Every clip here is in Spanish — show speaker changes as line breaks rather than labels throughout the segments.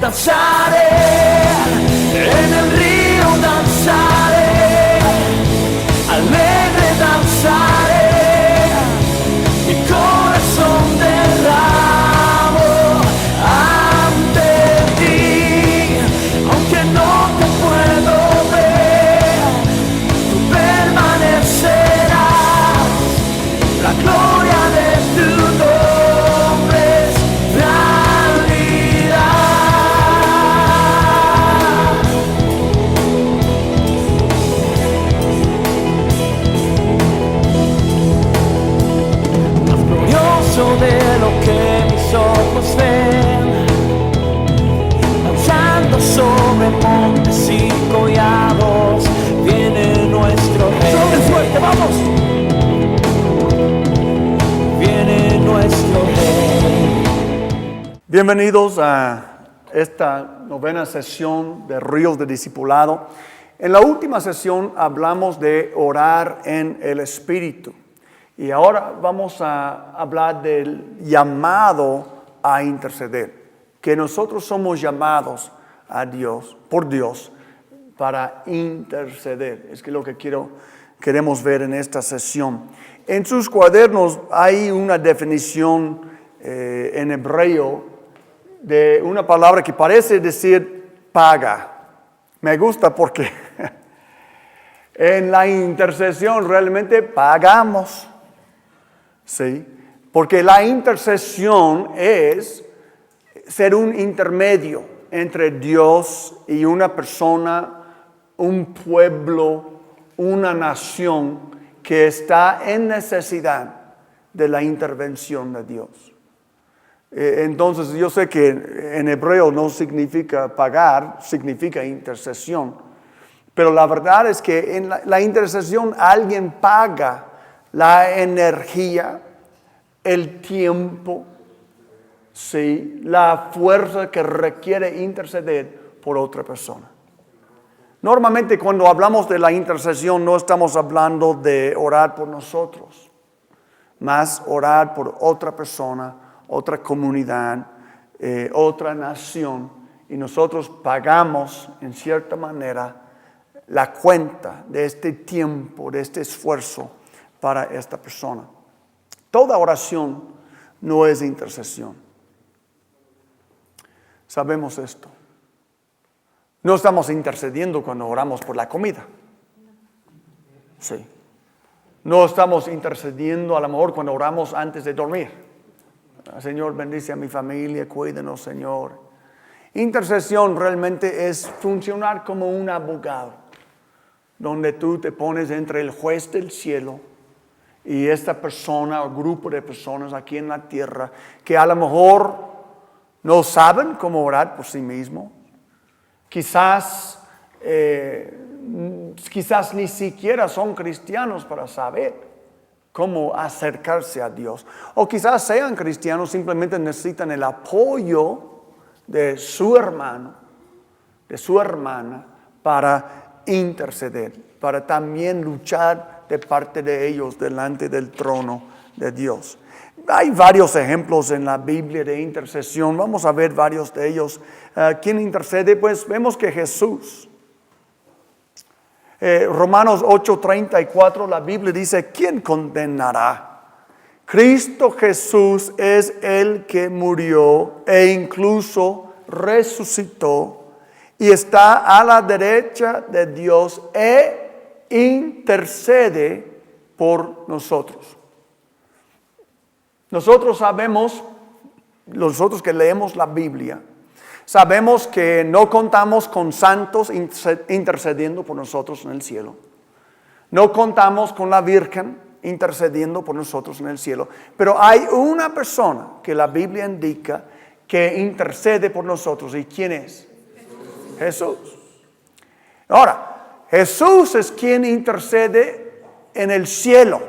danzaré, en el río danzaré, alegre danzaré, mi corazón derramo ante ti, aunque no te puedo ver, tú permanecerás, la gloria de tu nombre es realidad. Más glorioso de lo que mis ojos ven, danzando sobre montes y collados, viene nuestro rey. ¡Sobre fuerte, vamos! Viene nuestro rey.
Bienvenidos a esta novena sesión de Ríos de Discipulado. En la última sesión hablamos de orar en el Espíritu. Y ahora vamos a hablar del llamado a interceder. Que nosotros somos llamados a Dios, por Dios, para interceder. Es que lo que queremos ver en esta sesión. En sus cuadernos hay una definición en hebreo de una palabra que parece decir paga. Me gusta porque en la intercesión realmente pagamos. ¿Sí? Porque la intercesión es ser un intermedio entre Dios y una persona, un pueblo, una nación que está en necesidad de la intervención de Dios. Entonces yo sé que en hebreo no significa pagar, significa intercesión. Pero la verdad es que en la intercesión alguien paga la energía, el tiempo, ¿sí? La fuerza que requiere interceder por otra persona. Normalmente cuando hablamos de la intercesión no estamos hablando de orar por nosotros, más orar por otra persona, otra comunidad, otra nación, y nosotros pagamos en cierta manera la cuenta de este tiempo, de este esfuerzo para esta persona. Toda oración no es intercesión. Sabemos esto. No estamos intercediendo cuando oramos por la comida. Sí. No estamos intercediendo a lo mejor cuando oramos antes de dormir. Señor, bendice a mi familia, cuídenos, Señor. Intercesión realmente es funcionar como un abogado, donde tú te pones entre el juez del cielo y esta persona o grupo de personas aquí en la tierra que a lo mejor no saben cómo orar por sí mismos. Quizás ni siquiera son cristianos para saber cómo acercarse a Dios. O quizás sean cristianos, simplemente necesitan el apoyo de su hermano, de su hermana, para interceder, para también luchar de parte de ellos delante del trono de Dios. Hay varios ejemplos en la Biblia de intercesión. Vamos a ver varios de ellos. ¿Quién intercede? Pues vemos que Jesús. Romanos 8:34, la Biblia dice, ¿quién condenará? Cristo Jesús es el que murió e incluso resucitó y está a la derecha de Dios e intercede por nosotros. Nosotros sabemos, nosotros que leemos la Biblia, sabemos que no contamos con santos intercediendo por nosotros en el cielo. No contamos con la Virgen intercediendo por nosotros en el cielo. Pero hay una persona que la Biblia indica que intercede por nosotros. ¿Y quién es? Jesús. Ahora, Jesús es quien intercede en el cielo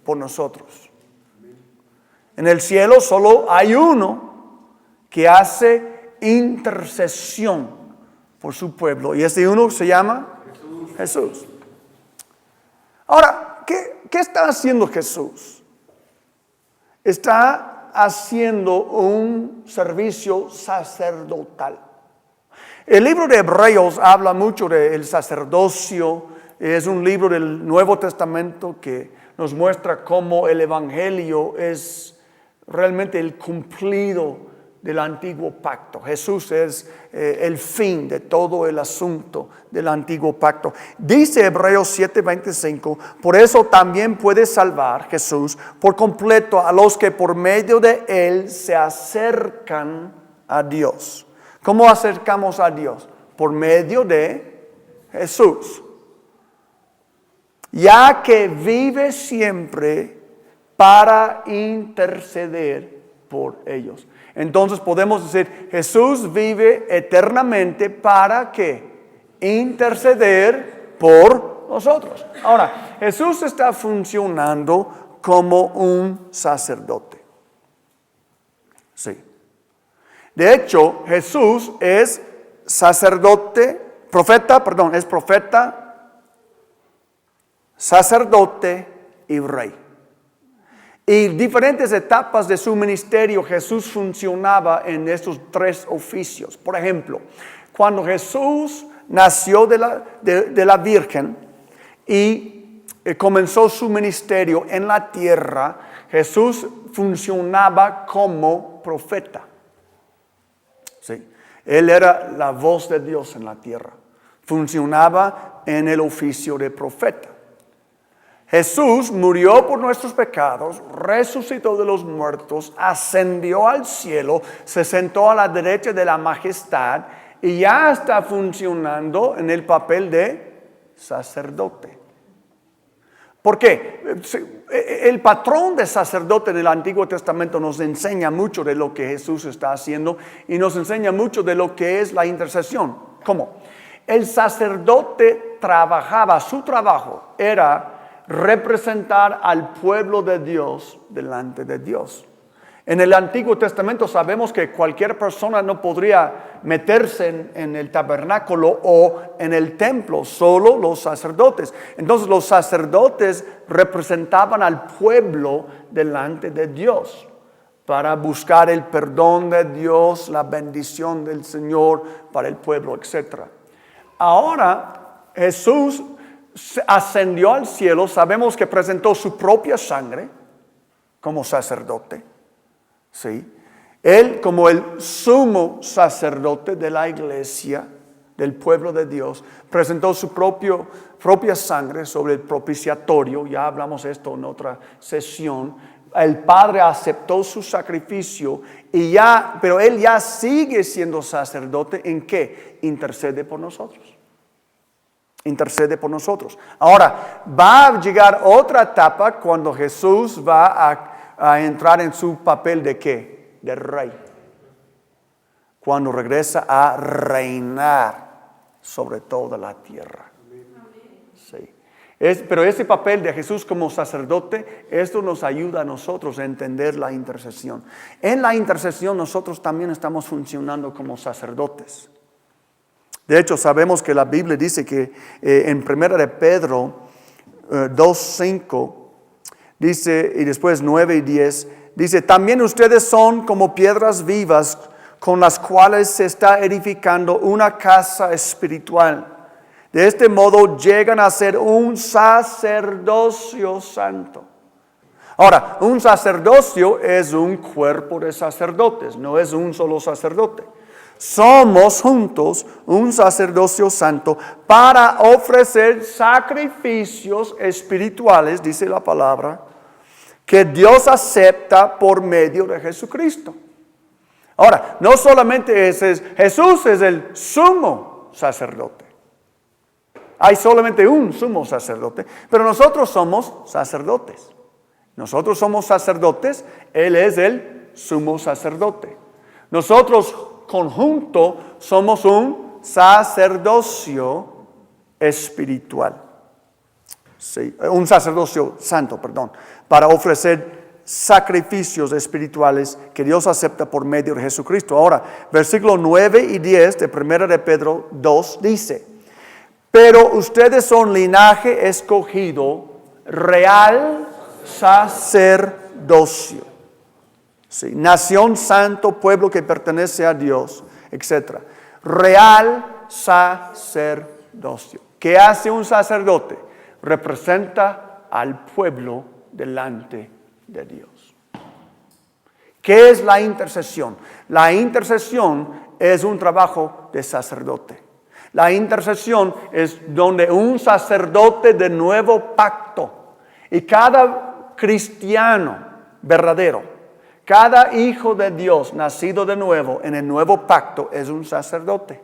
por nosotros. En el cielo solo hay uno que hace intercesión por su pueblo. Y este uno se llama Jesús. Ahora, ¿qué está haciendo Jesús? Está haciendo un servicio sacerdotal. El libro de Hebreos habla mucho del sacerdocio. Es un libro del Nuevo Testamento que nos muestra cómo el Evangelio es realmente el cumplido del antiguo pacto. Jesús es el fin de todo el asunto del antiguo pacto. Dice Hebreos 7:25, por eso también puede salvar Jesús por completo a los que por medio de él se acercan a Dios. ¿Cómo acercamos a Dios? Por medio de Jesús. Ya que vive siempre para interceder por ellos. Entonces podemos decir, Jesús vive eternamente para ¿qué? Interceder por nosotros. Ahora, Jesús está funcionando como un sacerdote. Sí. De hecho, Jesús es es profeta, sacerdote y rey. Y diferentes etapas de su ministerio, Jesús funcionaba en estos tres oficios. Por ejemplo, cuando Jesús nació de la Virgen y comenzó su ministerio en la tierra, Jesús funcionaba como profeta. Sí. Él era la voz de Dios en la tierra. Funcionaba en el oficio de profeta. Jesús murió por nuestros pecados, resucitó de los muertos, ascendió al cielo, se sentó a la derecha de la majestad y ya está funcionando en el papel de sacerdote. ¿Por qué? El patrón de sacerdote en el Antiguo Testamento nos enseña mucho de lo que Jesús está haciendo y nos enseña mucho de lo que es la intercesión. ¿Cómo? El sacerdote trabajaba, su trabajo era representar al pueblo de Dios delante de Dios. En el Antiguo Testamento sabemos que cualquier persona no podría meterse en el tabernáculo o en el templo, solo los sacerdotes. Entonces los sacerdotes representaban al pueblo delante de Dios para buscar el perdón de Dios, la bendición del Señor para el pueblo, etc. Ahora Jesús ascendió al cielo, sabemos que presentó su propia sangre como sacerdote, ¿sí? Él como el sumo sacerdote de la iglesia, del pueblo de Dios, presentó su propia sangre sobre el propiciatorio, ya hablamos esto en otra sesión. El Padre aceptó su sacrificio pero Él ya sigue siendo sacerdote. ¿En qué? Intercede por nosotros. Intercede por nosotros. Ahora, va a llegar otra etapa cuando Jesús va a entrar en su papel de ¿qué? De rey. Cuando regresa a reinar sobre toda la tierra. Sí. Pero ese papel de Jesús como sacerdote, esto nos ayuda a nosotros a entender la intercesión. En la intercesión nosotros también estamos funcionando como sacerdotes. De hecho, sabemos que la Biblia dice que en 1 de Pedro 2:5 dice, y después 9 y 10, dice, también ustedes son como piedras vivas con las cuales se está edificando una casa espiritual. De este modo llegan a ser un sacerdocio santo. Ahora, un sacerdocio es un cuerpo de sacerdotes, no es un solo sacerdote. Somos juntos un sacerdocio santo para ofrecer sacrificios espirituales, dice la palabra, que Dios acepta por medio de Jesucristo. Ahora, no solamente Jesús es el sumo sacerdote. Hay solamente un sumo sacerdote, pero nosotros somos sacerdotes. Nosotros somos sacerdotes, Él es el sumo sacerdote. Nosotros conjunto somos un sacerdocio espiritual. Sí, un sacerdocio santo, para ofrecer sacrificios espirituales que Dios acepta por medio de Jesucristo. Ahora, versículos 9 y 10 de 1 de Pedro 2 dice, pero ustedes son linaje escogido, real sacerdocio. Sí, nación santo, pueblo que pertenece a Dios, etc. Real sacerdocio. ¿Qué hace un sacerdote? Representa al pueblo delante de Dios. ¿Qué es la intercesión? La intercesión es un trabajo de sacerdote. La intercesión es donde un sacerdote de nuevo pacto, y cada cristiano verdadero, cada hijo de Dios nacido de nuevo en el nuevo pacto es un sacerdote.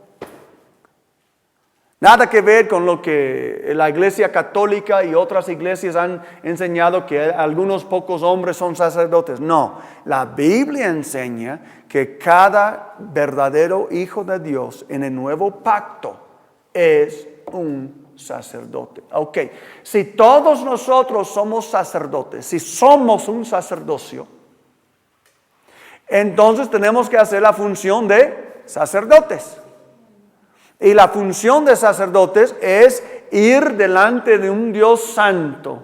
Nada que ver con lo que la Iglesia Católica y otras iglesias han enseñado, que algunos pocos hombres son sacerdotes. No, la Biblia enseña que cada verdadero hijo de Dios en el nuevo pacto es un sacerdote. Ok, si todos nosotros somos sacerdotes, si somos un sacerdocio, entonces tenemos que hacer la función de sacerdotes. Y la función de sacerdotes es ir delante de un Dios santo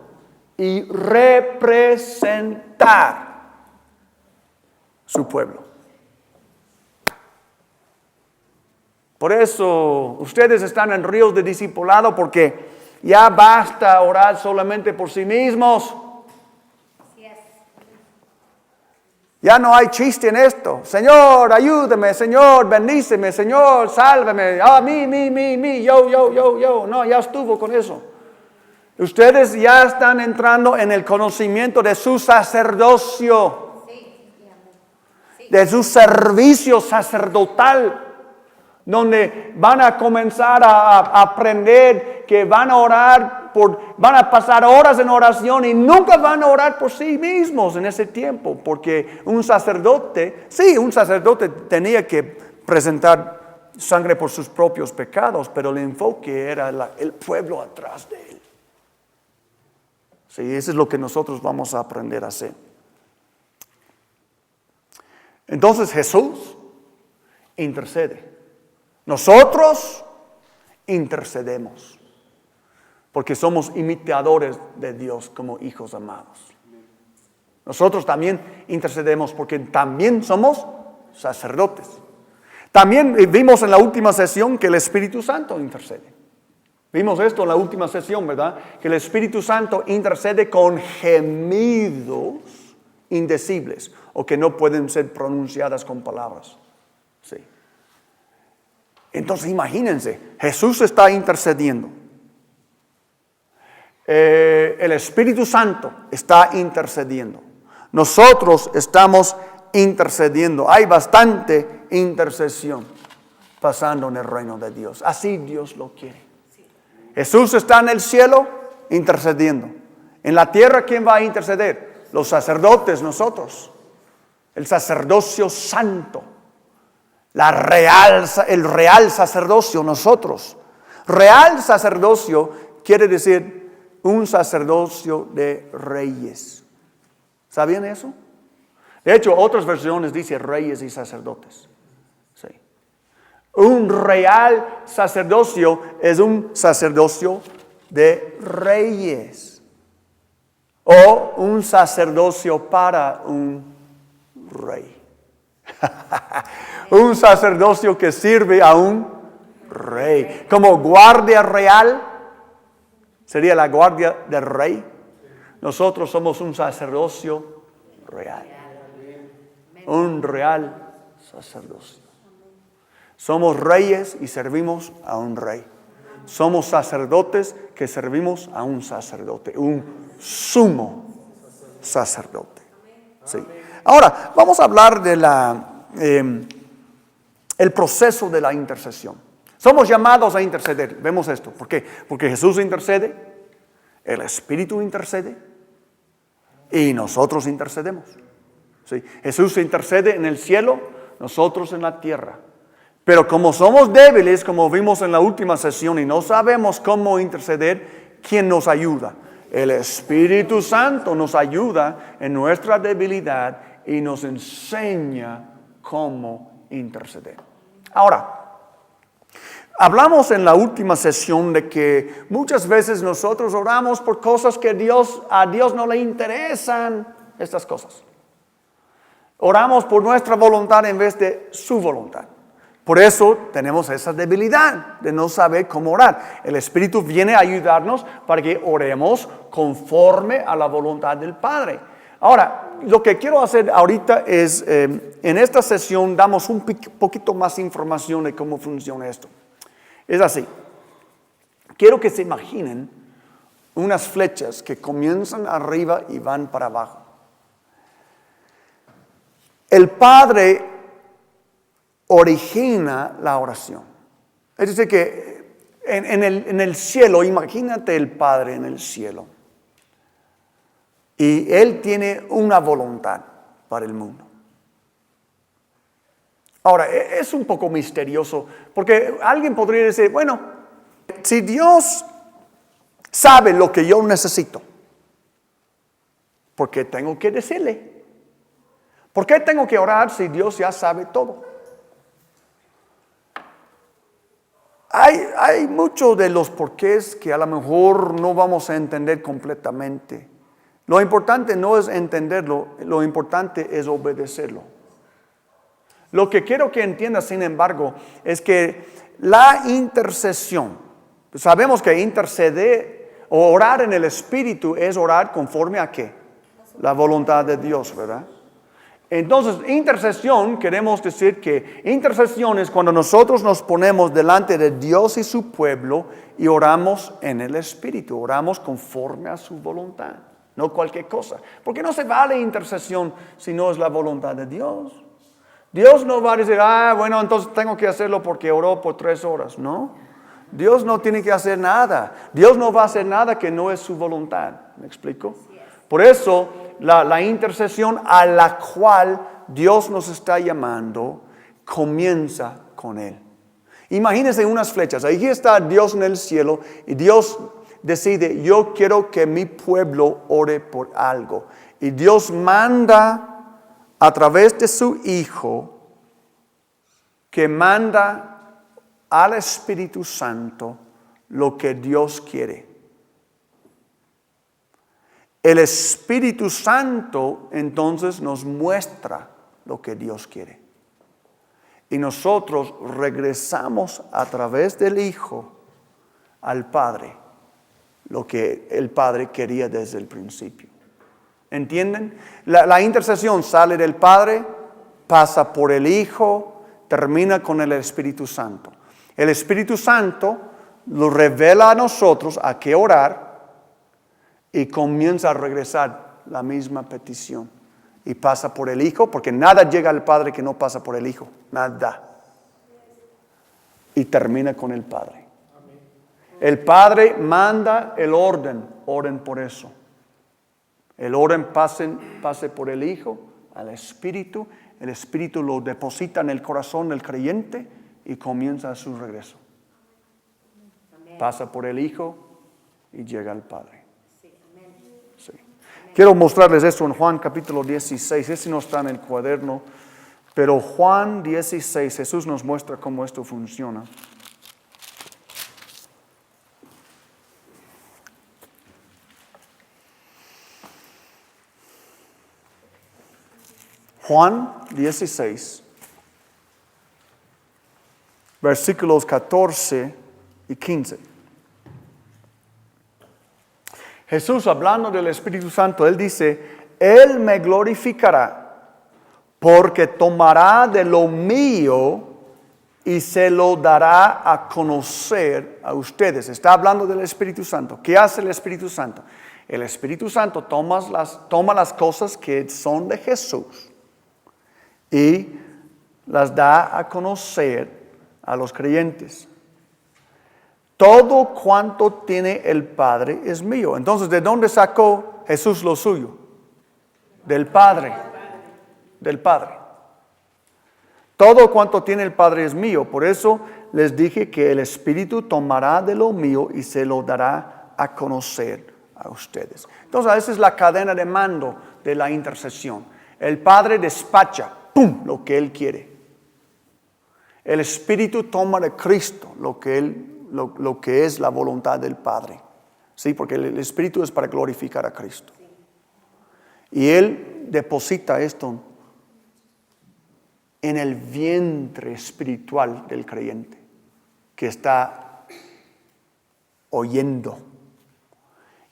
y representar su pueblo. Por eso ustedes están en ríos de discipulado, porque ya basta orar solamente por sí mismos. Ya no hay chiste en esto. Señor, ayúdame. Señor, bendíceme. Señor, sálvame. Me. Yo. No, ya estuvo con eso. Ustedes ya están entrando en el conocimiento de su sacerdocio. De su servicio sacerdotal. Donde van a comenzar a aprender que van a orar van a pasar horas en oración y nunca van a orar por sí mismos en ese tiempo, porque un sacerdote tenía que presentar sangre por sus propios pecados, pero el enfoque era el pueblo atrás de él. Sí, eso es lo que nosotros vamos a aprender a hacer. Entonces Jesús intercede. Nosotros intercedemos, porque somos imitadores de Dios como hijos amados. Nosotros también intercedemos porque también somos sacerdotes. También vimos en la última sesión que el Espíritu Santo intercede. Vimos esto en la última sesión, ¿verdad? Que el Espíritu Santo intercede con gemidos indecibles o que no pueden ser pronunciadas con palabras. Sí. Entonces imagínense, Jesús está intercediendo. El Espíritu Santo está intercediendo. Nosotros estamos intercediendo. Hay bastante intercesión pasando en el reino de Dios. Así Dios lo quiere. Jesús está en el cielo intercediendo. En la tierra, ¿quién va a interceder? Los sacerdotes, nosotros. El sacerdocio santo. El real sacerdocio, nosotros. Real sacerdocio quiere decir un sacerdocio de reyes. ¿Sabían eso? De hecho, otras versiones dicen reyes y sacerdotes. Sí. Un real sacerdocio es un sacerdocio de reyes. O un sacerdocio para un rey. Un sacerdocio que sirve a un rey. Como guardia real, sería la guardia del rey. Nosotros somos un sacerdocio real. Un real sacerdocio. Somos reyes y servimos a un rey. Somos sacerdotes que servimos a un sacerdote. Un sumo sacerdote. Sí. Ahora, vamos a hablar de el proceso de la intercesión. Somos llamados a interceder. Vemos esto. ¿Por qué? Porque Jesús intercede, el Espíritu intercede y nosotros intercedemos. ¿Sí? Jesús intercede en el cielo, nosotros en la tierra. Pero como somos débiles, como vimos en la última sesión, y no sabemos cómo interceder, ¿quién nos ayuda? El Espíritu Santo nos ayuda en nuestra debilidad y nos enseña cómo interceder. Ahora, hablamos en la última sesión de que muchas veces nosotros oramos por cosas que a Dios no le interesan, estas cosas. Oramos por nuestra voluntad en vez de su voluntad. Por eso tenemos esa debilidad de no saber cómo orar. El Espíritu viene a ayudarnos para que oremos conforme a la voluntad del Padre. Ahora, lo que quiero hacer ahorita es, en esta sesión damos un poquito más información de cómo funciona esto. Es así. Quiero que se imaginen unas flechas que comienzan arriba y van para abajo. El Padre origina la oración. Es decir, que en el cielo, imagínate el Padre en el cielo. Y Él tiene una voluntad para el mundo. Ahora, es un poco misterioso, porque alguien podría decir, bueno, si Dios sabe lo que yo necesito, ¿por qué tengo que decirle? ¿Por qué tengo que orar si Dios ya sabe todo? Hay muchos de los porqués que a lo mejor no vamos a entender completamente. Lo importante no es entenderlo, lo importante es obedecerlo. Lo que quiero que entiendas, sin embargo, es que la intercesión, sabemos que interceder o orar en el Espíritu es orar conforme a ¿qué? La voluntad de Dios, ¿verdad? Entonces, intercesión, queremos decir que intercesión es cuando nosotros nos ponemos delante de Dios y su pueblo y oramos en el Espíritu, oramos conforme a su voluntad, no cualquier cosa. Porque no se vale intercesión si no es la voluntad de Dios. Dios no va a decir, bueno, entonces tengo que hacerlo porque oró por 3 horas, ¿no? Dios no tiene que hacer nada. Dios no va a hacer nada que no es su voluntad, ¿me explico? Por eso, la intercesión a la cual Dios nos está llamando comienza con Él. Imagínense unas flechas. Ahí está Dios en el cielo y Dios decide, yo quiero que mi pueblo ore por algo. Y Dios manda a través de su Hijo, que manda al Espíritu Santo lo que Dios quiere. El Espíritu Santo entonces nos muestra lo que Dios quiere. Y nosotros regresamos a través del Hijo al Padre, lo que el Padre quería desde el principio. ¿Entienden? La intercesión sale del Padre, pasa por el Hijo, termina con el Espíritu Santo. El Espíritu Santo lo revela a nosotros a qué orar, y comienza a regresar la misma petición. Y pasa por el Hijo, porque nada llega al Padre que no pasa por el Hijo. Nada. Y termina con el Padre. El Padre manda el orden. Oren por eso. El orden pase por el Hijo al Espíritu. El Espíritu lo deposita en el corazón del creyente y comienza su regreso. Pasa por el Hijo y llega al Padre. Sí. Quiero mostrarles esto en Juan capítulo 16. Ese no está en el cuaderno, pero Juan 16, Jesús nos muestra cómo esto funciona. Juan 16, versículos 14 y 15. Jesús, hablando del Espíritu Santo, Él dice, Él me glorificará porque tomará de lo mío y se lo dará a conocer a ustedes. Está hablando del Espíritu Santo. ¿Qué hace el Espíritu Santo? El Espíritu Santo toma las cosas que son de Jesús y las da a conocer a los creyentes. Todo cuanto tiene el Padre es mío. Entonces, ¿de dónde sacó Jesús lo suyo? Del Padre. Del Padre. Todo cuanto tiene el Padre es mío. Por eso les dije que el Espíritu tomará de lo mío y se lo dará a conocer a ustedes. Entonces, esa es la cadena de mando de la intercesión. El Padre despacha, ¡pum!, lo que Él quiere. El Espíritu toma de Cristo lo que es la voluntad del Padre. Sí, porque el Espíritu es para glorificar a Cristo. Y Él deposita esto en el vientre espiritual del creyente que está oyendo.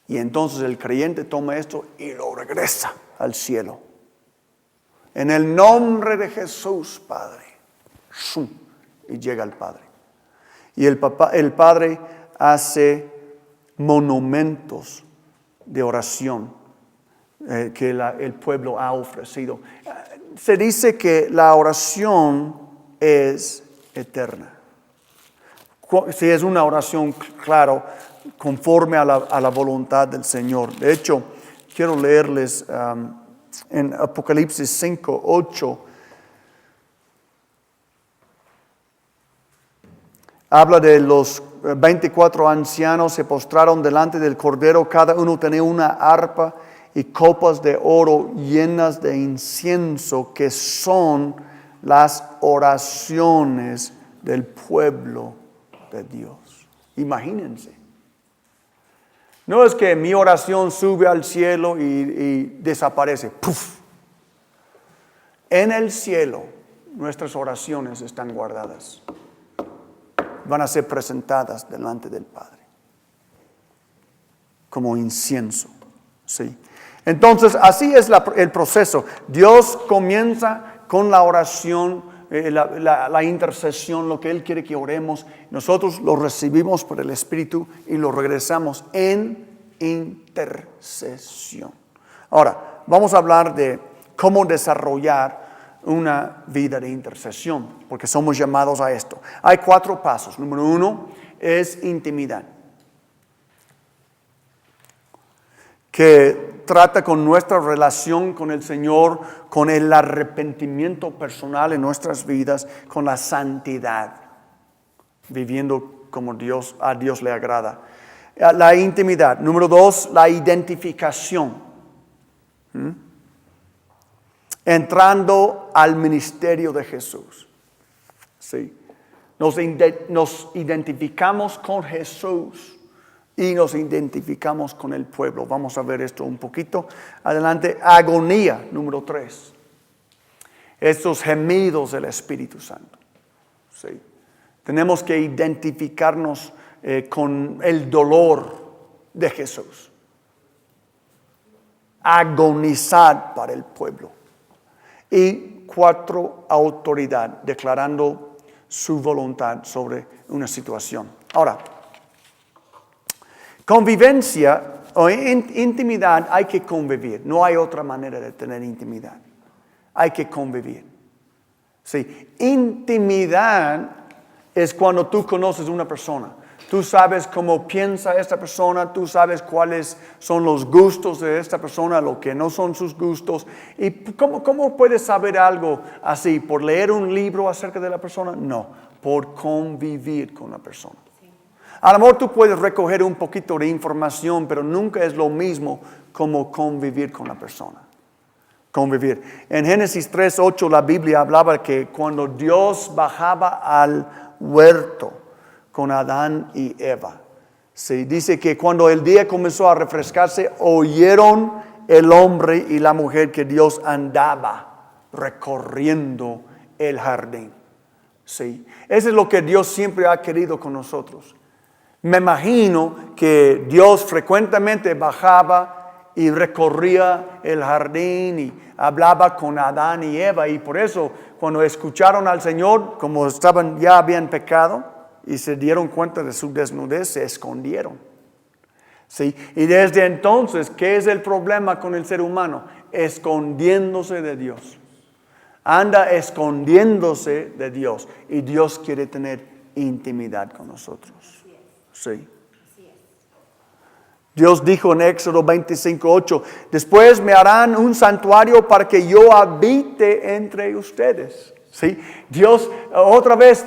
Y entonces el creyente toma esto y lo regresa al cielo. En el nombre de Jesús, Padre. Y llega al Padre. Y el Padre hace monumentos de oración que el pueblo ha ofrecido. Se dice que la oración es eterna. Si es una oración, claro, conforme a la voluntad del Señor. De hecho, quiero leerles en Apocalipsis 5:8. Habla de los 24 ancianos se postraron delante del Cordero, cada uno tenía una arpa y copas de oro llenas de incienso, que son las oraciones del pueblo de Dios. Imagínense. No es que mi oración sube al cielo y desaparece. ¡Puf! En el cielo nuestras oraciones están guardadas. Van a ser presentadas delante del Padre como incienso. ¿Sí? Entonces, así es el proceso. Dios comienza con la oración, la intercesión, lo que Él quiere que oremos. Nosotros lo recibimos por el Espíritu y lo regresamos en intercesión. Ahora, vamos a hablar de cómo desarrollar una vida de intercesión, porque somos llamados a esto. Hay 4 pasos. Número 1 es intimidad, que trata con nuestra relación con el Señor, con el arrepentimiento personal en nuestras vidas, con la santidad, viviendo como a Dios le agrada. La intimidad. Número 2, la identificación. Entrando al ministerio de Jesús. Sí. Nos identificamos con Jesús y nos identificamos con el pueblo. Vamos a ver esto un poquito adelante. Agonía, número 3. Estos gemidos del Espíritu Santo. Sí. Tenemos que identificarnos con el dolor de Jesús. Agonizar para el pueblo. Y 4, autoridad, declarando su voluntad sobre una situación. Ahora, convivencia o intimidad, hay que convivir. No hay otra manera de tener intimidad. Hay que convivir. Sí. Intimidad es cuando tú conoces a una persona. Tú sabes cómo piensa esta persona, tú sabes cuáles son los gustos de esta persona, lo que no son sus gustos. ¿Y cómo puedes saber algo así? ¿Por leer un libro acerca de la persona? No, por convivir con la persona. A lo mejor tú puedes recoger un poquito de información, pero nunca es lo mismo como convivir con la persona. Convivir. En Génesis 3:8 la Biblia hablaba que cuando Dios bajaba al huerto con Adán y Eva, se dice que cuando el día comenzó a refrescarse, oyeron el hombre y la mujer que Dios andaba recorriendo el jardín. Sí. Eso es lo que Dios siempre ha querido con nosotros. Me imagino que Dios frecuentemente bajaba y recorría el jardín y hablaba con Adán y Eva, y por eso cuando escucharon al Señor, como habían pecado y se dieron cuenta de su desnudez, se escondieron. ¿Sí? Y desde entonces, ¿qué es el problema con el ser humano? Escondiéndose de Dios. Anda escondiéndose de Dios, y Dios quiere tener intimidad con nosotros. Sí. Dios dijo en Éxodo 25:8, después me harán un santuario para que yo habite entre ustedes. ¿Sí? Dios otra vez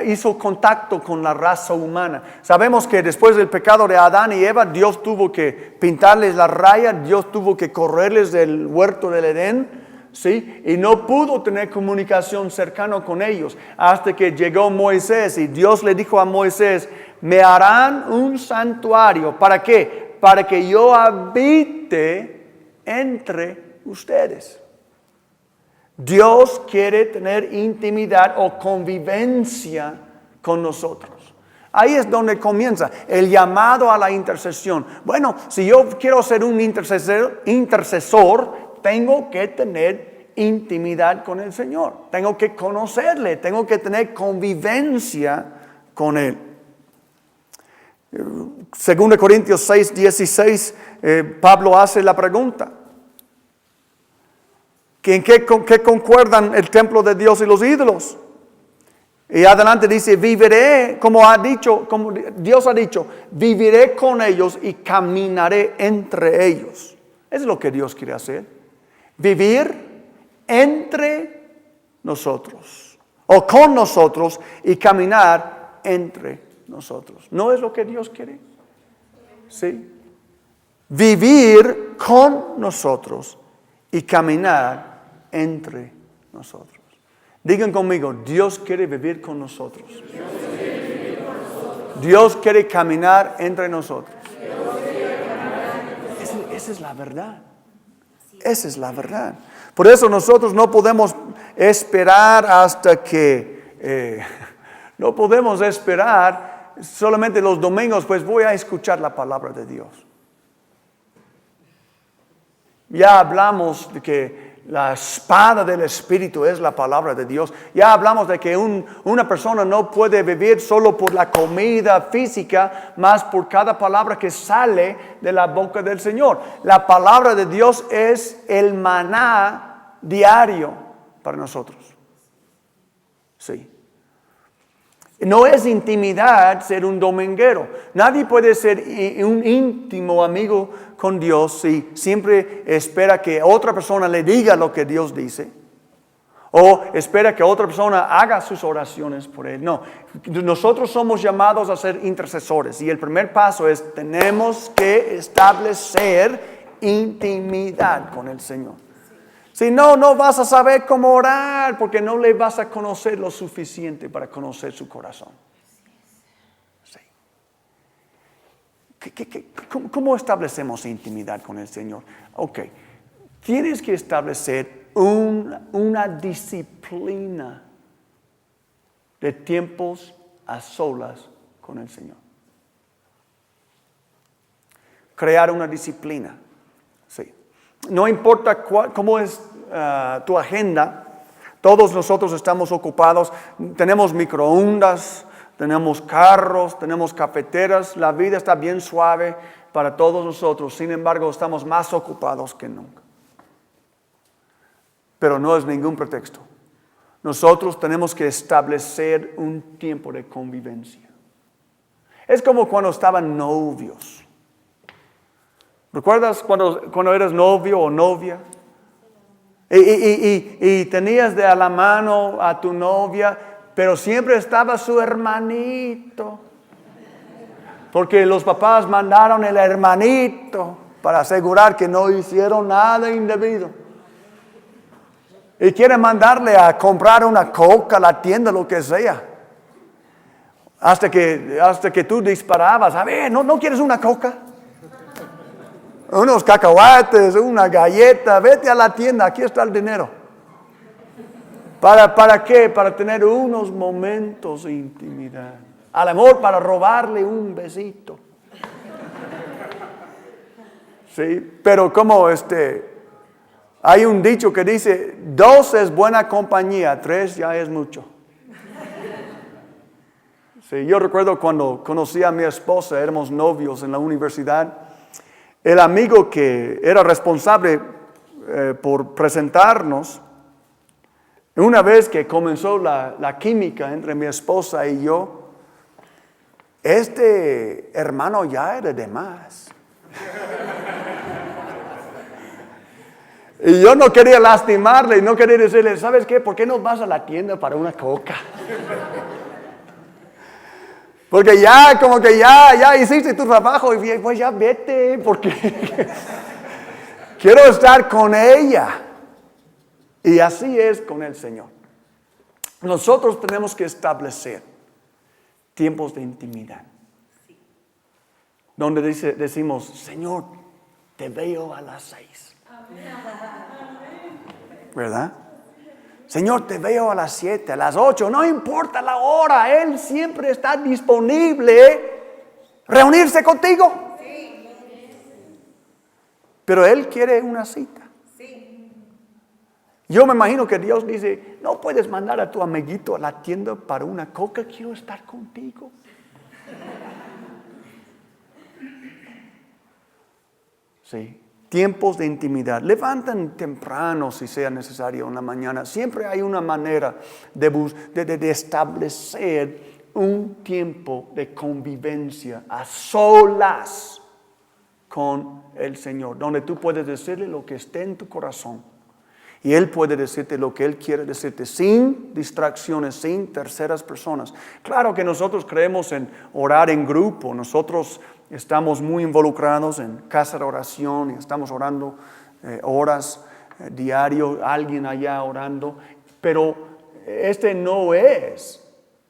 hizo contacto con la raza humana. Sabemos que después del pecado de Adán y Eva, Dios tuvo que pintarles la raya, Dios tuvo que correrles del huerto del Edén, ¿sí? Y no pudo tener comunicación cercana con ellos hasta que llegó Moisés, y Dios le dijo a Moisés, me harán un santuario. ¿Para qué? Para que yo habite entre ustedes. Dios quiere tener intimidad o convivencia con nosotros. Ahí es donde comienza el llamado a la intercesión. Bueno, si yo quiero ser un intercesor, tengo que tener intimidad con el Señor. Tengo que conocerle, tengo que tener convivencia con Él. 2 Corintios 6, 16, Pablo hace la pregunta. ¿En qué concuerdan el templo de Dios y los ídolos? Y adelante dice, viviré, como Dios ha dicho, viviré con ellos y caminaré entre ellos. Eso es lo que Dios quiere hacer. Vivir entre nosotros, o con nosotros, y caminar entre nosotros. ¿No es lo que Dios quiere? Sí. Vivir con nosotros y caminar entre nosotros. Digan conmigo, Dios quiere vivir con nosotros. Dios quiere caminar entre nosotros. Esa es la verdad. Esa es la verdad. Por eso nosotros no podemos esperar hasta que... no podemos esperar solamente los domingos, pues voy a escuchar la palabra de Dios. Ya hablamos de que la espada del Espíritu es la palabra de Dios. Ya hablamos de que una persona no puede vivir solo por la comida física, más por cada palabra que sale de la boca del Señor. La palabra de Dios es el maná diario para nosotros. Sí. No es intimidad ser un dominguero. Nadie puede ser un íntimo amigo con Dios si siempre espera que otra persona le diga lo que Dios dice. O espera que otra persona haga sus oraciones por él. No, nosotros somos llamados a ser intercesores. Y el primer paso es, tenemos que establecer intimidad con el Señor. Si no, no vas a saber cómo orar porque no le vas a conocer lo suficiente para conocer su corazón. Sí. ¿Cómo establecemos intimidad con el Señor? Ok, tienes que establecer una disciplina de tiempos a solas con el Señor. Crear una disciplina. Sí. No importa cómo es tu agenda, todos nosotros estamos ocupados, tenemos microondas, tenemos carros, tenemos cafeteras, la vida está bien suave para todos nosotros, sin embargo estamos más ocupados que nunca. Pero no es ningún pretexto. Nosotros tenemos que establecer un tiempo de convivencia. Es como cuando estaban novios. ¿Recuerdas cuando eras novio o novia? Y tenías de a la mano a tu novia, pero siempre estaba su hermanito. Porque los papás mandaron el hermanito para asegurar que no hicieron nada indebido. Y quieren mandarle a comprar una coca a la tienda, lo que sea. Hasta que tú disparabas, a ver, ¿no quieres una coca? Unos cacahuates, una galleta, vete a la tienda, aquí está el dinero. ¿Para qué? Para tener unos momentos de intimidad. A lo mejor para robarle un besito. Sí, pero como hay un dicho que dice, 2 es buena compañía, 3 ya es mucho. Sí, yo recuerdo cuando conocí a mi esposa, éramos novios en la universidad. El amigo que era responsable por presentarnos, una vez que comenzó la química entre mi esposa y yo, este hermano ya era de más. Y yo no quería lastimarle, no quería decirle, ¿sabes qué? ¿Por qué no vas a la tienda para una coca? Porque ya, como que ya hiciste tu trabajo y pues ya vete, porque quiero estar con ella. Y así es con el Señor. Nosotros tenemos que establecer tiempos de intimidad. Donde decimos, Señor, te veo a las 6. ¿Verdad? Señor, te veo a las 7, a las 8, no importa la hora, Él siempre está disponible reunirse contigo. Pero Él quiere una cita. Yo me imagino que Dios dice, no puedes mandar a tu amiguito a la tienda para una coca, quiero estar contigo. Sí, tiempos de intimidad. Levantan temprano si sea necesario en la mañana. Siempre hay una manera de establecer un tiempo de convivencia a solas con el Señor, donde tú puedes decirle lo que esté en tu corazón y Él puede decirte lo que Él quiere decirte sin distracciones, sin terceras personas. Claro que nosotros creemos en orar en grupo, nosotros estamos muy involucrados en casa de oración y estamos orando horas diario, alguien allá orando, pero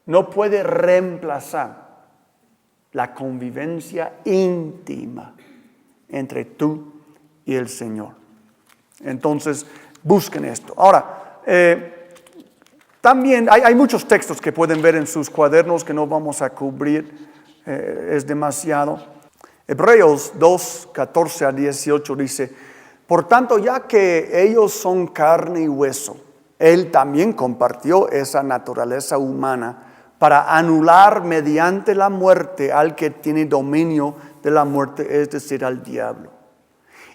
no puede reemplazar la convivencia íntima entre tú y el Señor. Entonces, busquen esto. Ahora, también hay muchos textos que pueden ver en sus cuadernos que no vamos a cubrir. Es demasiado. Hebreos 2, 14 a 18 dice, por tanto, ya que ellos son carne y hueso, Él también compartió esa naturaleza humana para anular mediante la muerte al que tiene dominio de la muerte, es decir, al diablo,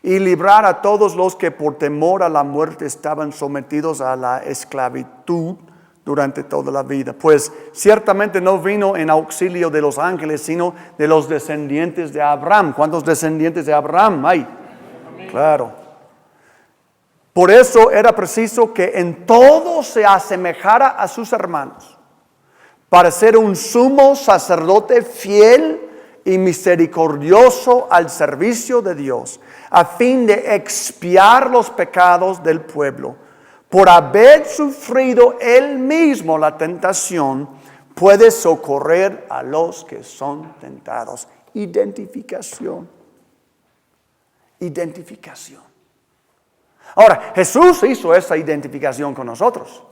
y librar a todos los que por temor a la muerte estaban sometidos a la esclavitud durante toda la vida. Pues ciertamente no vino en auxilio de los ángeles, sino de los descendientes de Abraham. ¿Cuántos descendientes de Abraham hay? Amén. Claro. Por eso era preciso que en todo se asemejara a sus hermanos, para ser un sumo sacerdote fiel y misericordioso al servicio de Dios, a fin de expiar los pecados del pueblo. Por haber sufrido Él mismo la tentación, puede socorrer a los que son tentados. Identificación. Ahora, Jesús hizo esa identificación con nosotros.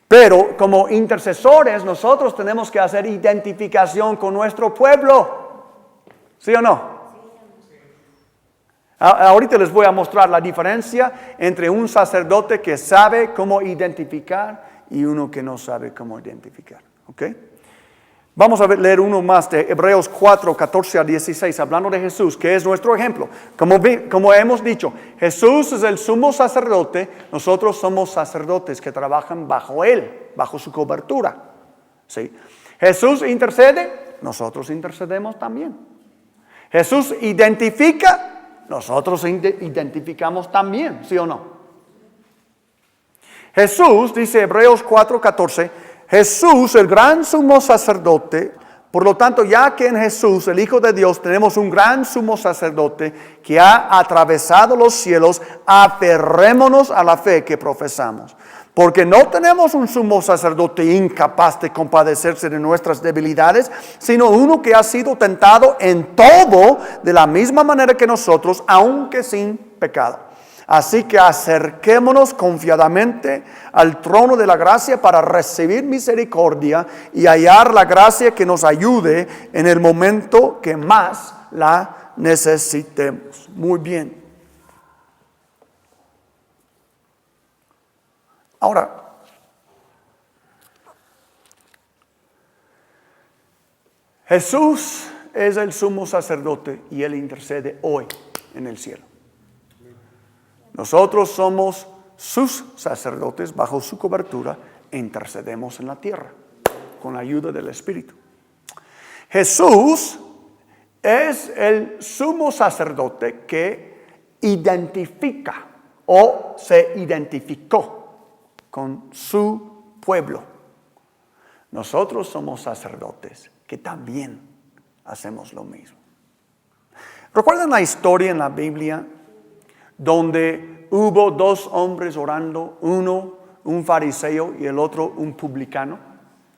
Pero como intercesores, nosotros tenemos que hacer identificación con nuestro pueblo. ¿Sí o no? Ahorita les voy a mostrar la diferencia entre un sacerdote que sabe cómo identificar y uno que no sabe cómo identificar. ¿Ok? Vamos a leer uno más de Hebreos 4, 14 a 16, hablando de Jesús, que es nuestro ejemplo. Como hemos dicho, Jesús es el sumo sacerdote, nosotros somos sacerdotes que trabajan bajo Él, bajo su cobertura. ¿Sí? Jesús intercede, nosotros intercedemos también. Jesús identifica, nosotros identificamos también, ¿sí o no? Jesús, dice Hebreos 4, 14, Jesús, el gran sumo sacerdote, por lo tanto, ya que en Jesús, el Hijo de Dios, tenemos un gran sumo sacerdote que ha atravesado los cielos, aferrémonos a la fe que profesamos. Porque no tenemos un sumo sacerdote incapaz de compadecerse de nuestras debilidades, sino uno que ha sido tentado en todo de la misma manera que nosotros, aunque sin pecado. Así que acerquémonos confiadamente al trono de la gracia para recibir misericordia y hallar la gracia que nos ayude en el momento que más la necesitemos. Muy bien. Ahora, Jesús es el sumo sacerdote y Él intercede hoy en el cielo. Nosotros somos sus sacerdotes bajo su cobertura e intercedemos en la tierra con la ayuda del Espíritu. Jesús es el sumo sacerdote que identifica o se identificó con su pueblo. Nosotros somos sacerdotes que también hacemos lo mismo. ¿Recuerdan la historia en la Biblia donde hubo dos hombres orando, uno un fariseo y el otro un publicano?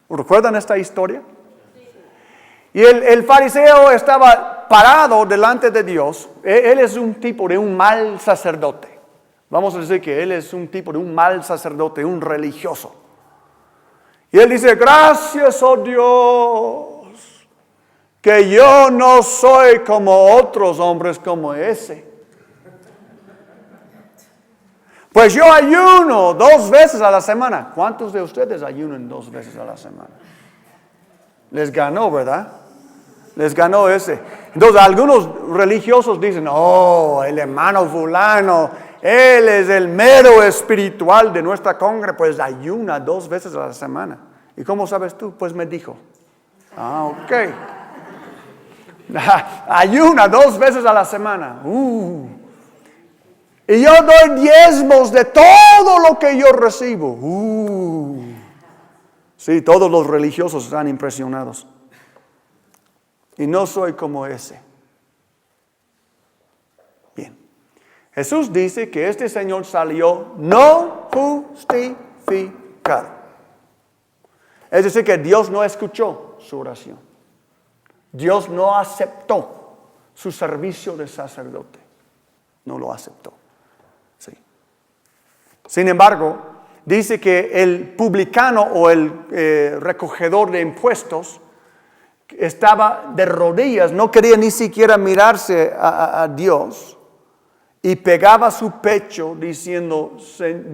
¿Recuerdan esta historia? Y el fariseo estaba parado delante de Dios. Él es un tipo de un mal sacerdote. Vamos a decir que él es un tipo de un mal sacerdote, un religioso. Y él dice, gracias, oh Dios, que yo no soy como otros hombres como ese. Pues yo ayuno 2 veces a la semana. ¿Cuántos de ustedes ayunan 2 veces a la semana? Les ganó, ¿verdad? Les ganó ese. Entonces algunos religiosos dicen, oh, el hermano fulano, él es el mero espiritual de nuestra congregación, pues ayuna 2 veces a la semana. ¿Y cómo sabes tú? Pues me dijo. Ok. Ayuna 2 veces a la semana. Y yo doy diezmos de todo lo que yo recibo. Sí, todos los religiosos están impresionados. Y no soy como ese. Bien. Jesús dice que este Señor salió no justificado. Es decir, que Dios no escuchó su oración. Dios no aceptó su servicio de sacerdote. No lo aceptó. Sí. Sin embargo, dice que el publicano o el recogedor de impuestos estaba de rodillas, no quería ni siquiera mirarse a Dios y pegaba su pecho diciendo,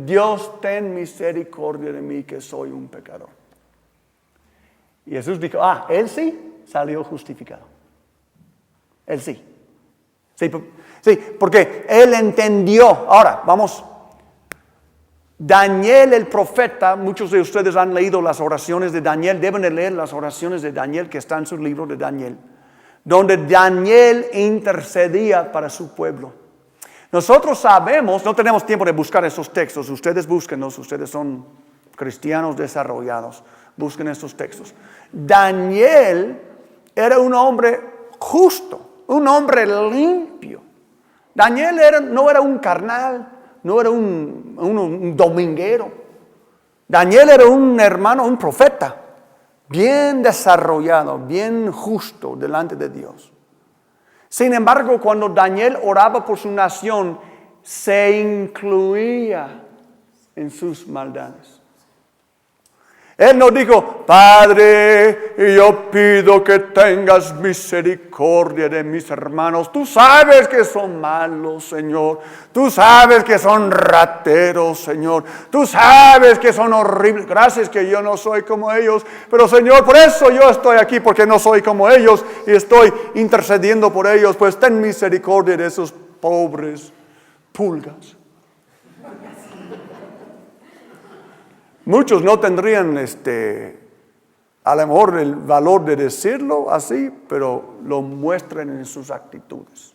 Dios, ten misericordia de mí que soy un pecador. Y Jesús dijo, él sí salió justificado. Él sí. Sí, porque él entendió. Ahora, vamos. Daniel el profeta, muchos de ustedes han leído las oraciones de Daniel, deben de leer las oraciones de Daniel que están en su libro de Daniel, donde Daniel intercedía para su pueblo. Nosotros sabemos, no tenemos tiempo de buscar esos textos, ustedes búsquenlos, ustedes son cristianos desarrollados, busquen esos textos. Daniel era un hombre justo, un hombre limpio. Daniel no era un carnal, no era un dominguero. Daniel era un hermano, un profeta, bien desarrollado, bien justo delante de Dios. Sin embargo, cuando Daniel oraba por su nación, se incluía en sus maldades. Él no dijo, Padre, yo pido que tengas misericordia de mis hermanos. Tú sabes que son malos, Señor. Tú sabes que son rateros, Señor. Tú sabes que son horribles. Gracias que yo no soy como ellos. Pero, Señor, por eso yo estoy aquí, porque no soy como ellos y estoy intercediendo por ellos. Pues ten misericordia de esos pobres pulgas. Muchos no tendrían a lo mejor el valor de decirlo así, pero lo muestran en sus actitudes.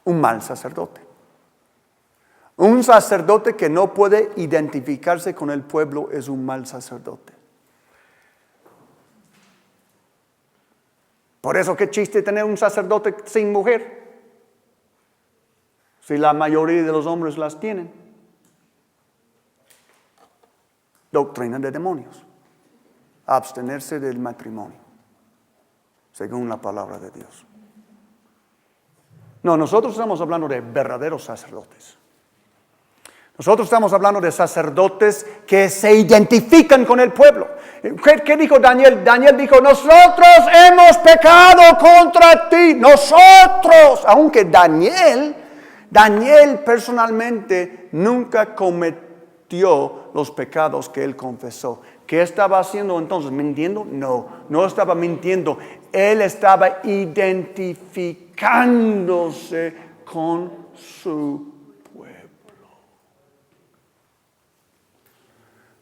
Un mal sacerdote. Un sacerdote que no puede identificarse con el pueblo es un mal sacerdote. Por eso, ¿qué chiste tener un sacerdote sin mujer? Si la mayoría de los hombres las tienen. Doctrina de demonios. Abstenerse del matrimonio, según la palabra de Dios. No, nosotros estamos hablando de verdaderos sacerdotes. Nosotros estamos hablando de sacerdotes que se identifican con el pueblo. ¿Qué dijo Daniel? Daniel dijo, nosotros hemos pecado contra ti. Nosotros, aunque Daniel personalmente nunca cometió los pecados que él confesó. ¿Qué estaba haciendo entonces? ¿Mintiendo? No estaba mintiendo. Él estaba identificándose con su pueblo.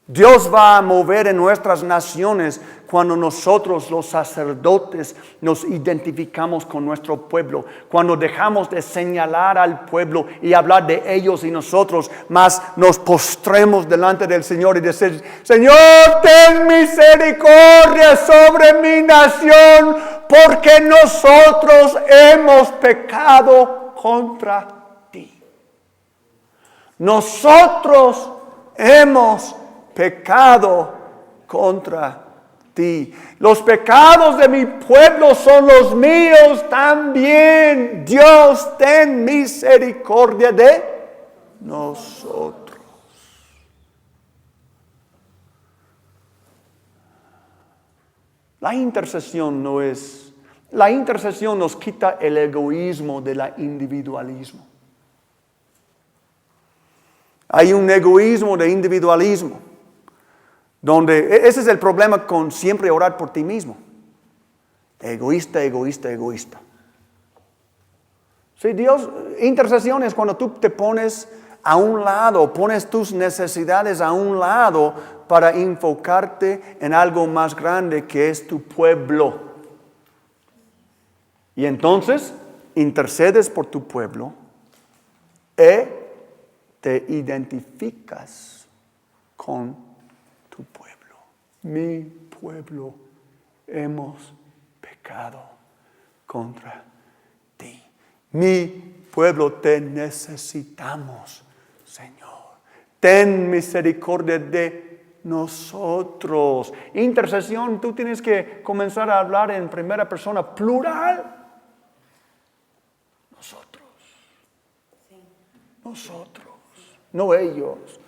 Dios va a mover en nuestras naciones cuando nosotros los sacerdotes nos identificamos con nuestro pueblo, cuando dejamos de señalar al pueblo y hablar de ellos y nosotros, más nos postremos delante del Señor y decir, Señor, ten misericordia sobre mi nación, porque nosotros hemos pecado contra ti. Nosotros hemos pecado contra ti. Los pecados de mi pueblo son los míos también. Dios, ten misericordia de nosotros. La intercesión nos quita el egoísmo del individualismo. Hay un egoísmo de individualismo, donde ese es el problema con siempre orar por ti mismo. Egoísta, egoísta, egoísta. Sí, intercesión es cuando tú te pones a un lado, pones tus necesidades a un lado para enfocarte en algo más grande que es tu pueblo. Y entonces intercedes por tu pueblo y te identificas con tu pueblo. Mi pueblo, hemos pecado contra ti. Mi pueblo, te necesitamos, Señor. Ten misericordia de nosotros. Intercesión, tú tienes que comenzar a hablar en primera persona plural. Nosotros. Nosotros. No ellos.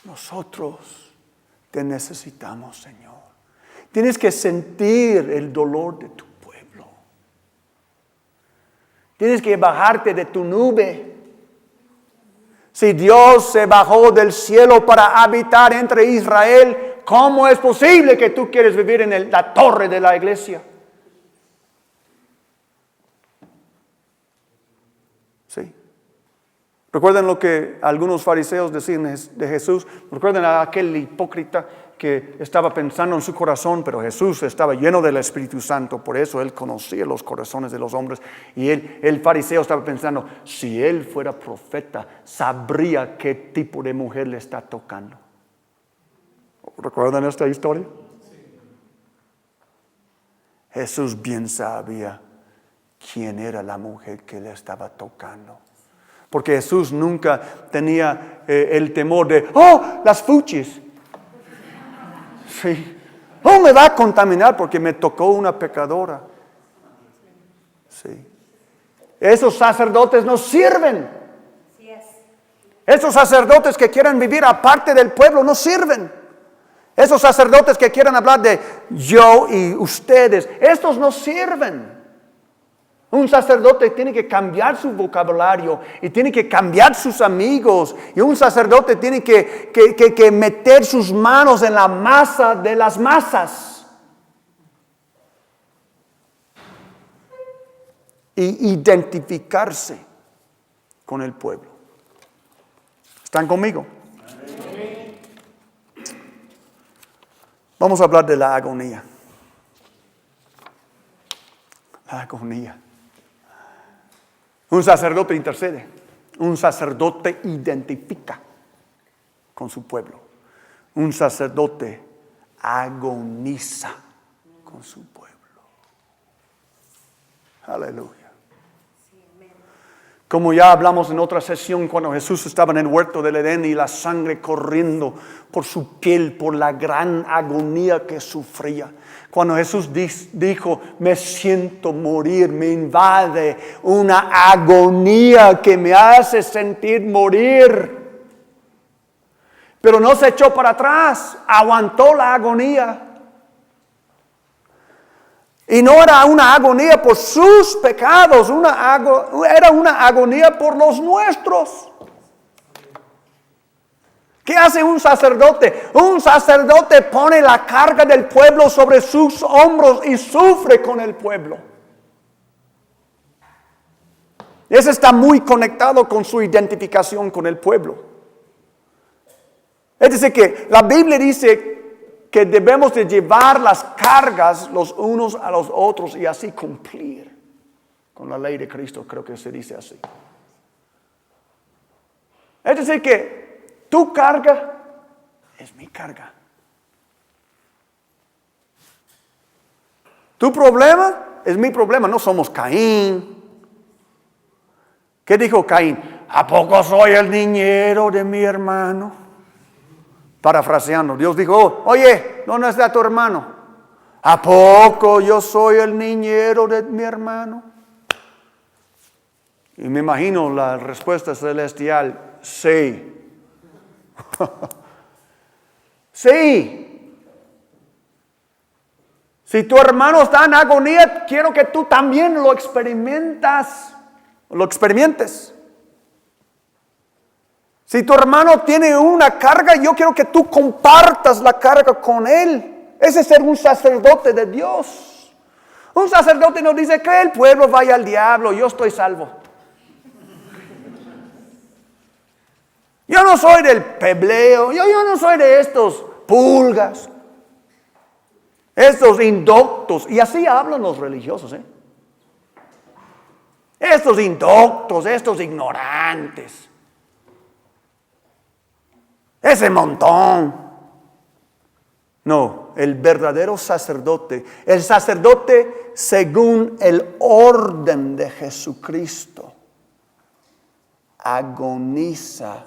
Nosotros te necesitamos, Señor. Tienes que sentir el dolor de tu pueblo. Tienes que bajarte de tu nube. Si Dios se bajó del cielo para habitar entre Israel, ¿cómo es posible que tú quieres vivir en la torre de la iglesia? Sí. Recuerden lo que algunos fariseos decían de Jesús. Recuerden a aquel hipócrita que estaba pensando en su corazón, pero Jesús estaba lleno del Espíritu Santo, por eso él conocía los corazones de los hombres. Y el fariseo estaba pensando, si él fuera profeta, sabría qué tipo de mujer le está tocando. ¿Recuerdan esta historia? Jesús bien sabía quién era la mujer que le estaba tocando. Porque Jesús nunca tenía el temor de, las fuchis. Sí. Me va a contaminar porque me tocó una pecadora. Sí. Esos sacerdotes no sirven. Esos sacerdotes que quieran vivir aparte del pueblo no sirven. Esos sacerdotes que quieran hablar de yo y ustedes, estos no sirven. Un sacerdote tiene que cambiar su vocabulario y tiene que cambiar sus amigos. Y un sacerdote tiene que meter sus manos en la masa de las masas. Y identificarse con el pueblo. ¿Están conmigo? Vamos a hablar de la agonía. La agonía. Un sacerdote intercede. Un sacerdote identifica con su pueblo. Un sacerdote agoniza con su pueblo. Aleluya. Como ya hablamos en otra sesión, cuando Jesús estaba en el huerto del Edén y la sangre corriendo por su piel, por la gran agonía que sufría. Cuando Jesús dijo, me siento morir, me invade una agonía que me hace sentir morir. Pero no se echó para atrás, aguantó la agonía. Y no era una agonía por sus pecados, era una agonía por los nuestros. ¿Qué hace un sacerdote? Un sacerdote pone la carga del pueblo sobre sus hombros y sufre con el pueblo. Eso está muy conectado con su identificación con el pueblo. Es decir, que la Biblia dice que debemos de llevar las cargas los unos a los otros y así cumplir con la ley de Cristo, creo que se dice así. Es decir, que tu carga es mi carga. Tu problema es mi problema, no somos Caín. ¿Qué dijo Caín? ¿A poco soy el niñero de mi hermano? Parafraseando, Dios dijo, oye, ¿dónde está tu hermano? ¿A poco yo soy el niñero de mi hermano? Y me imagino la respuesta celestial, sí. Sí. Si tu hermano está en agonía, quiero que tú también lo experimentes. Si tu hermano tiene una carga, yo quiero que tú compartas la carga con él. Ese es ser un sacerdote de Dios. Un sacerdote no dice que el pueblo vaya al diablo, yo estoy salvo. Yo no soy del pebleo, yo no soy de estos pulgas, estos indoctos. Y así hablan los religiosos, Estos indoctos, estos ignorantes. Ese montón. No, el verdadero sacerdote, el sacerdote según el orden de Jesucristo, agoniza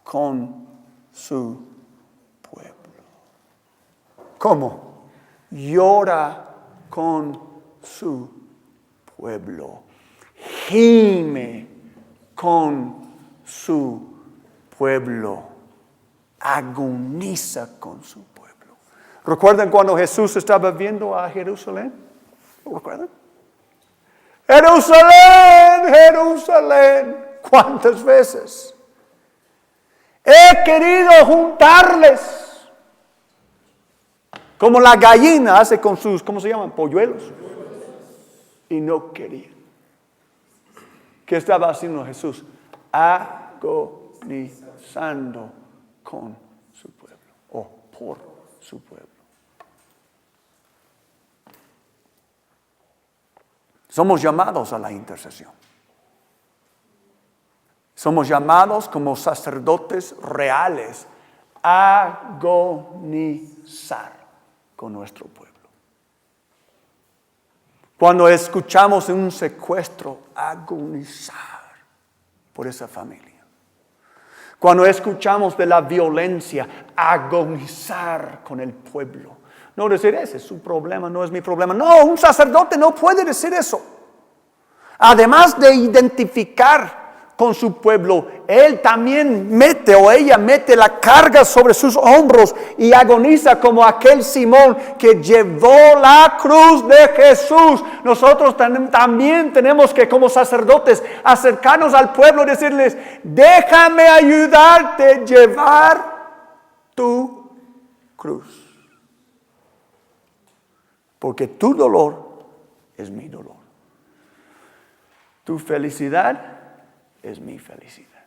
con su pueblo. ¿Cómo? Llora con su pueblo. Gime con su pueblo. Agoniza con su pueblo. ¿Recuerdan cuando Jesús estaba viendo a Jerusalén? ¿Lo recuerdan? Jerusalén, Jerusalén. ¿Cuántas veces he querido juntarles? Como la gallina hace con sus, ¿cómo se llaman? Polluelos. Y no quería. ¿Qué estaba haciendo Jesús? Agonizando con su pueblo. O por su pueblo. Somos llamados a la intercesión. Somos llamados como sacerdotes reales a agonizar con nuestro pueblo. Cuando escuchamos un secuestro, agonizar por esa familia. Cuando escuchamos de la violencia, agonizar con el pueblo. No decir, ese es su problema, no es mi problema. No, un sacerdote no puede decir eso. Además de identificar con su pueblo, él también mete o ella mete la carga sobre sus hombros y agoniza como aquel Simón que llevó la cruz de Jesús. Nosotros también tenemos que, como sacerdotes, acercarnos al pueblo y decirles, déjame ayudarte a llevar tu cruz. Porque tu dolor es mi dolor. Tu felicidad es mi felicidad.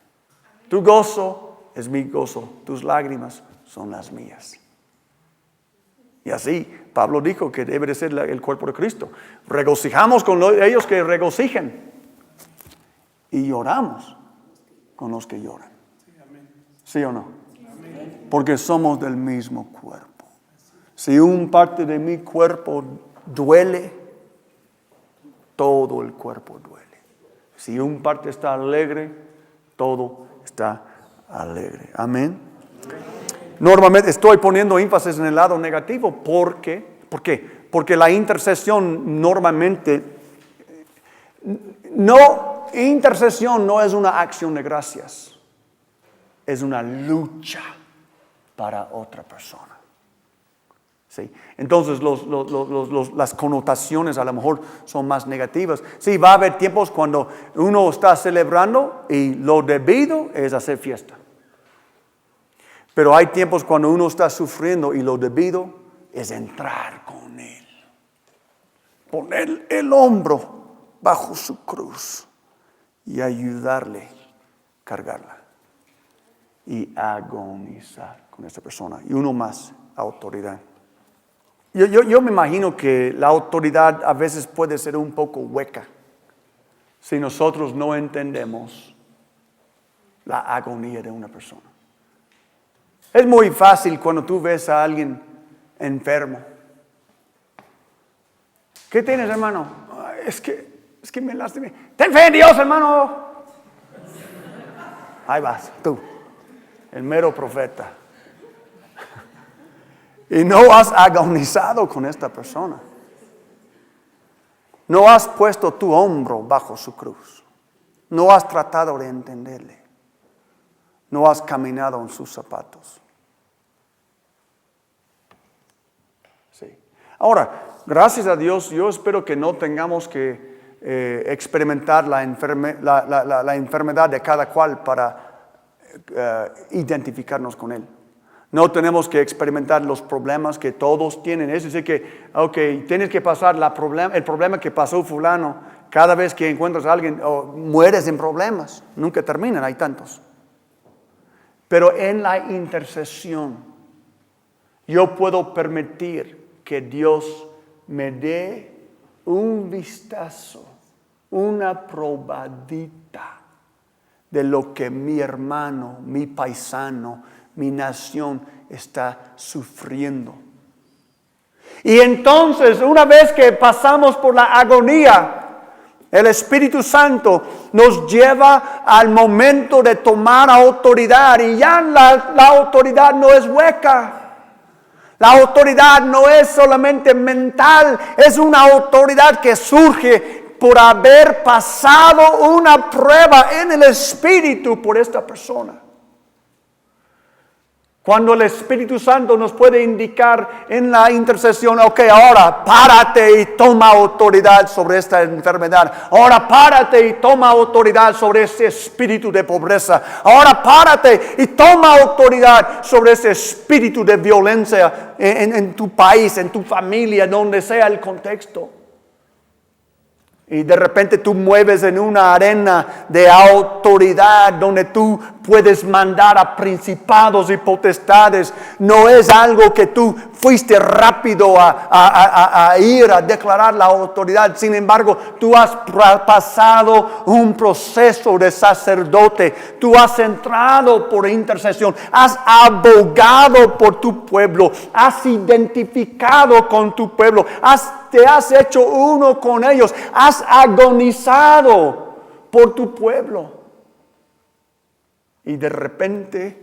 Tu gozo es mi gozo. Tus lágrimas son las mías. Y así Pablo dijo que debe de ser el cuerpo de Cristo. Regocijamos con ellos que regocijen. Y lloramos con los que lloran. ¿Sí o no? Porque somos del mismo cuerpo. Si un parte de mi cuerpo duele, todo el cuerpo duele. Si un parte está alegre, todo está alegre. Amén. Normalmente estoy poniendo énfasis en el lado negativo. ¿Por qué? Porque la intercesión normalmente intercesión no es una acción de gracias. Es una lucha para otra persona. ¿Sí? Entonces las connotaciones a lo mejor son más negativas. Sí, va a haber tiempos cuando uno está celebrando y lo debido es hacer fiesta. Pero hay tiempos cuando uno está sufriendo y lo debido es entrar con él. Poner el hombro bajo su cruz y ayudarle a cargarla. Y agonizar con esta persona. Y uno más, autoridad. Yo me imagino que la autoridad a veces puede ser un poco hueca si nosotros no entendemos la agonía de una persona. Es muy fácil cuando tú ves a alguien enfermo. ¿Qué tienes, hermano? Es que me lastimé. Ten fe en Dios, hermano. Ahí vas, tú, el mero profeta. Y no has agonizado con esta persona. No has puesto tu hombro bajo su cruz. No has tratado de entenderle. No has caminado en sus zapatos. Sí. Ahora, gracias a Dios, yo espero que no tengamos que experimentar la enfermedad de cada cual para identificarnos con él. No tenemos que experimentar los problemas que todos tienen. Es decir que, tienes que pasar el problema que pasó fulano. Cada vez que encuentras a alguien, mueres en problemas. Nunca terminan, hay tantos. Pero en la intercesión, yo puedo permitir que Dios me dé un vistazo, una probadita de lo que mi hermano, mi paisano, mi nación está sufriendo. Y entonces, una vez que pasamos por la agonía, el Espíritu Santo nos lleva al momento de tomar autoridad. Y ya la autoridad no es hueca. La autoridad no es solamente mental, es una autoridad que surge por haber pasado una prueba en el Espíritu por esta persona. Cuando el Espíritu Santo nos puede indicar en la intercesión, ahora párate y toma autoridad sobre esta enfermedad. Ahora párate y toma autoridad sobre ese espíritu de pobreza. Ahora párate y toma autoridad sobre ese espíritu de violencia en tu país, en tu familia, donde sea el contexto. Y de repente tú mueves en una arena de autoridad donde tú puedes mandar a principados y potestades. No es algo que tú fuiste rápido a ir a declarar la autoridad. Sin embargo, tú has pasado un proceso de sacerdote. Tú has entrado por intercesión. Has abogado por tu pueblo. Has identificado con tu pueblo. Te has hecho uno con ellos. Has agonizado por tu pueblo. Y de repente,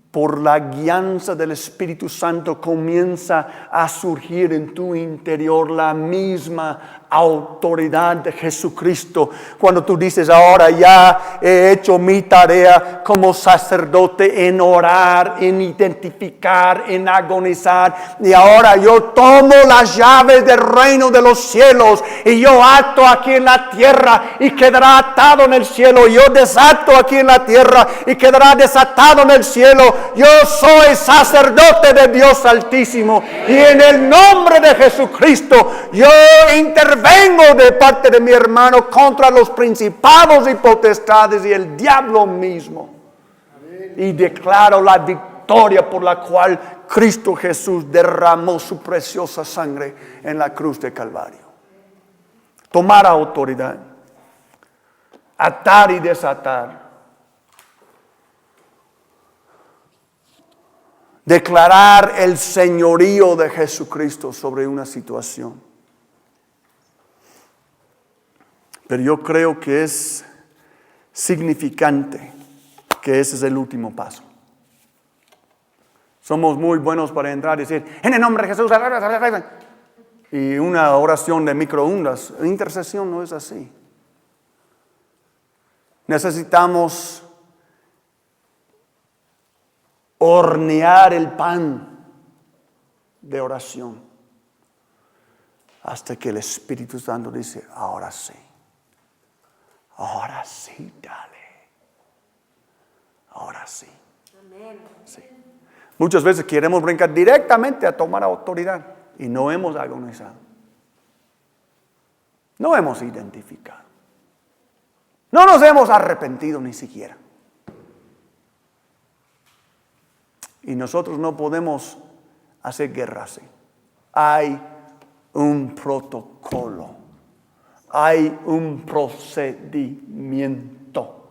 por la guianza del Espíritu Santo, comienza a surgir en tu interior la misma autoridad de Jesucristo. Cuando tú dices, ahora ya he hecho mi tarea como sacerdote en orar, en identificar, en agonizar. Y ahora yo tomo las llaves del reino de los cielos y yo ato aquí en la tierra y quedará atado en el cielo. Yo desato aquí en la tierra y quedará desatado en el cielo. Yo soy sacerdote de Dios Altísimo y en el nombre de Jesucristo yo intervengo de parte de mi hermano contra los principados y potestades y el diablo mismo. Y declaro la victoria por la cual Cristo Jesús derramó su preciosa sangre en la cruz de Calvario. Tomar autoridad, atar y desatar. Declarar el señorío de Jesucristo sobre una situación. Pero yo creo que es significante que ese es el último paso. Somos muy buenos para entrar y decir, en el nombre de Jesús, y una oración de microondas. Intercesión no es así. Necesitamos hornear el pan de oración hasta que el Espíritu Santo dice, ahora sí. Ahora sí, dale. Ahora sí. Sí. Muchas veces queremos brincar directamente a tomar autoridad y no hemos agonizado. No hemos identificado. No nos hemos arrepentido ni siquiera. Y nosotros no podemos hacer guerra así. Hay un protocolo. Hay un procedimiento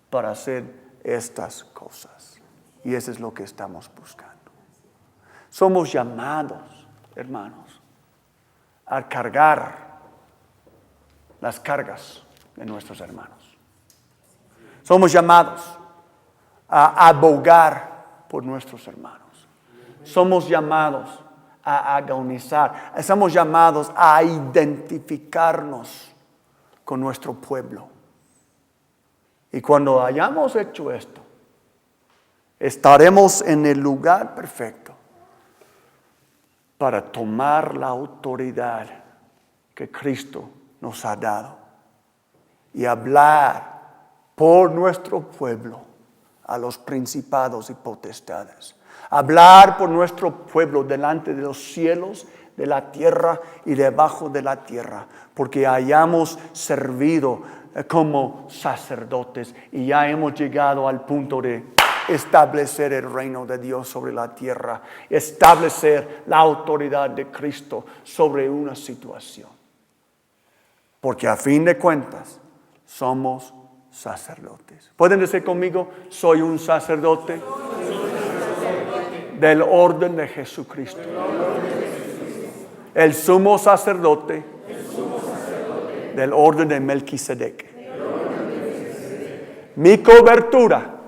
para hacer estas cosas. Y eso es lo que estamos buscando. Somos llamados, hermanos, a cargar las cargas de nuestros hermanos. Somos llamados a abogar por nuestros hermanos. Somos llamados a agonizar. Estamos llamados a identificarnos con nuestro pueblo. Y cuando hayamos hecho esto, estaremos en el lugar perfecto para tomar la autoridad que Cristo nos ha dado y hablar por nuestro pueblo a los principados y potestades. Hablar por nuestro pueblo delante de los cielos, de la tierra y debajo de la tierra, porque hayamos servido como sacerdotes y ya hemos llegado al punto de establecer el reino de Dios sobre la tierra, establecer la autoridad de Cristo sobre una situación. Porque a fin de cuentas somos sacerdotes. ¿Pueden decir conmigo? Soy un sacerdote del orden de Jesucristo. El sumo sacerdote del orden de Melquisedec. Mi cobertura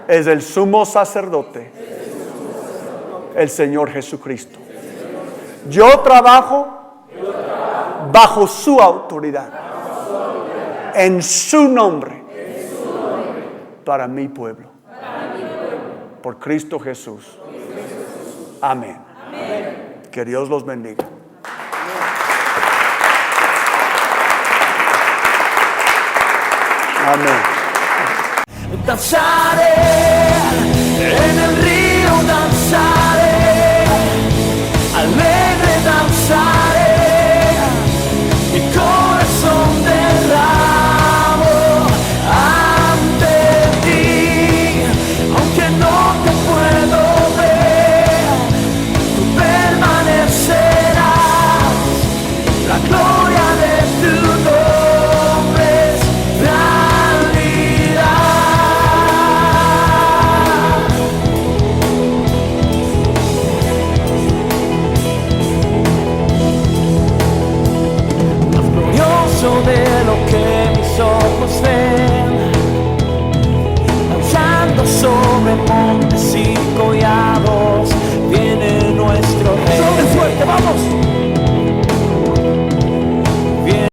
es el sumo sacerdote, el Señor Jesucristo. Yo trabajo bajo su autoridad, en su nombre, para mi pueblo, por Cristo Jesús. Amén. Que Dios los bendiga. Amén.
Danzaré en el río.